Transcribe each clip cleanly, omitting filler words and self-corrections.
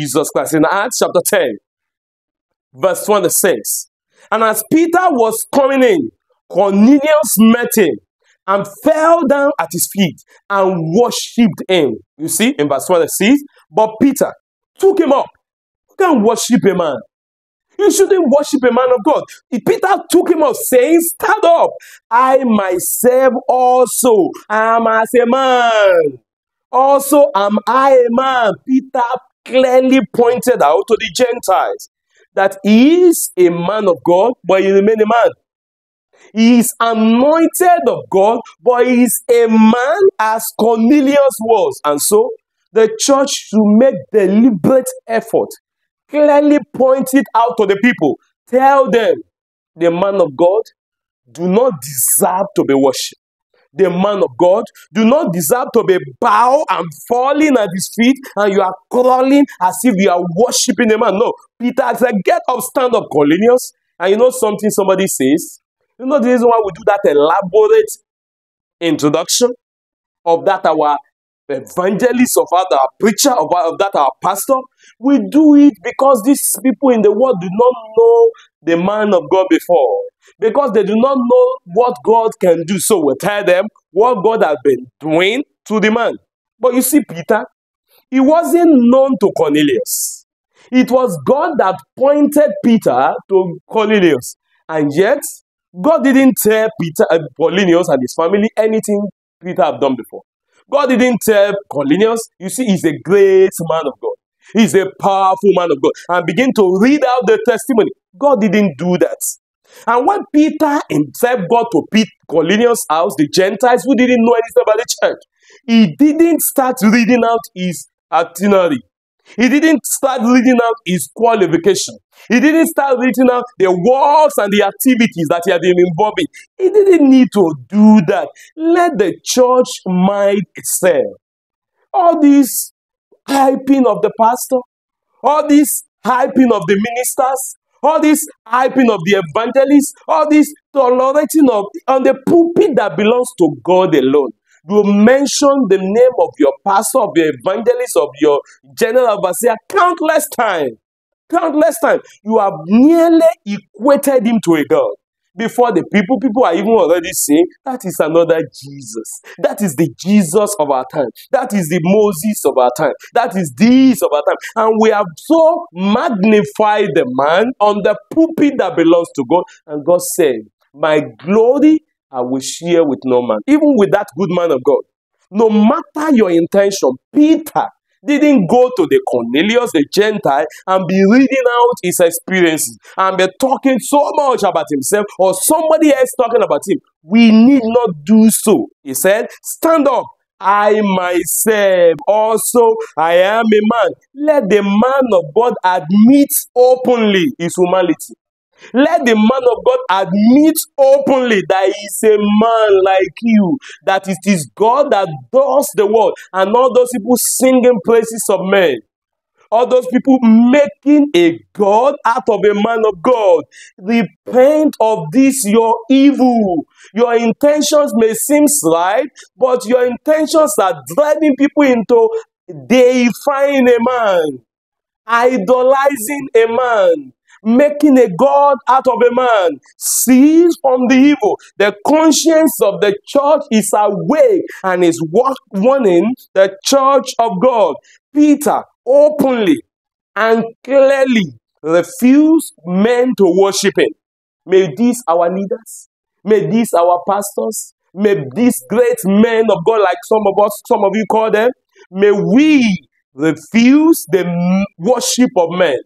Jesus Christ. In Acts chapter 10, verse 26. And as Peter was coming in, Cornelius met him and fell down at his feet and worshipped him. You see, in verse 26, but Peter took him up. You can't worship a man. You shouldn't worship a man of God. Peter took him up, saying, stand up. I myself also am as a man. Also am I a man. Peter clearly pointed out to the Gentiles that he is a man of God, but he remains a man. He is anointed of God, but he is a man as Cornelius was. And so the church should make deliberate effort, clearly point it out to the people. Tell them the man of God do not deserve to be worshipped. The man of God do not deserve to be bow and falling at his feet, and you are crawling as if you are worshiping the man. No, Peter said, get up, stand up, Cornelius. And you know something somebody says? You know the reason why we do that elaborate introduction of that our evangelist, of our preacher, of that our pastor? We do it because these people in the world do not know the man of God before. Because they do not know what God can do. So we tell them what God has been doing to the man. But you see, Peter, he wasn't known to Cornelius. It was God that pointed Peter to Cornelius. And yet, God didn't tell Cornelius and his family anything Peter had done before. God didn't tell Cornelius, you see, he's a great man of God. He's a powerful man of God. And begin to read out the testimony. God didn't do that. And when Peter himself got to Cornelius' house, the Gentiles who didn't know anything about the church, he didn't start reading out his itinerary. He didn't start reading out his qualification. He didn't start reading out the works and the activities that he had been involved in. He didn't need to do that. Let the church mind itself. All this hyping of the pastor, all this hyping of the ministers, all this hyping of the evangelists, all this tolerating of on the pulpit that belongs to God alone. You mention the name of your pastor, of your evangelist, of your general overseer countless times. Countless times. You have nearly equated him to a God. Before the people are even already saying, that is another Jesus. That is the Jesus of our time. That is the Moses of our time. That is this of our time. And we have so magnified the man on the pulpit that belongs to God. And God said, my glory I will share with no man. Even with that good man of God. No matter your intention, Peter didn't go to the Cornelius, the Gentile, and be reading out his experiences and be talking so much about himself or somebody else talking about him. We need not do so. He said, stand up. I myself also, I am a man. Let the man of God admit openly his humanity. Let the man of God admit openly that he is a man like you, that it is God that does the work, and all those people singing praises of men, all those people making a God out of a man of God. Repent of this your evil. Your intentions may seem right, but your intentions are driving people into deifying a man, idolizing a man, making a God out of a man. Cease from the evil. The conscience of the church is awake and is warning the church of God. Peter openly and clearly refused men to worship him. May these our leaders, may these our pastors, may these great men of God, like some of you call them, may we refuse the worship of men.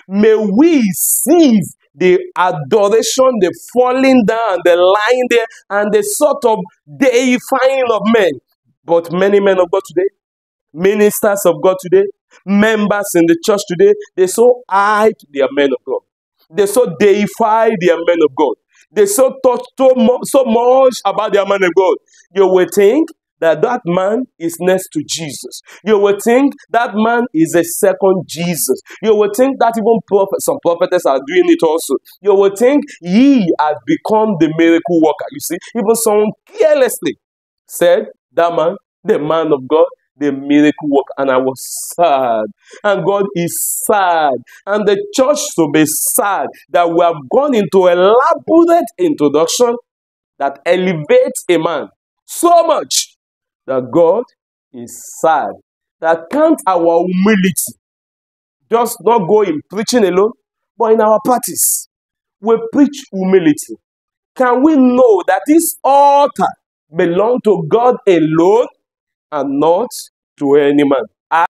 May we cease the adoration, the falling down, the lying there, and the sort of deifying of men. But many men of God today, ministers of God today, members in the church today, they so hype their men of God. They so deify their men of God. They so talk so much about their man of God. You will think that man is next to Jesus. You will think that man is a second Jesus. You will think that even some prophets are doing it also. You will think he has become the miracle worker. You see, even someone carelessly said that man, the man of God, the miracle work, and I was sad. And God is sad. And the church to be sad that we have gone into a elaborate introduction that elevates a man so much that God is sad. That can't our humility just not go in preaching alone, but in our parties. We preach humility. Can we know that this altar belongs to God alone and not to any man?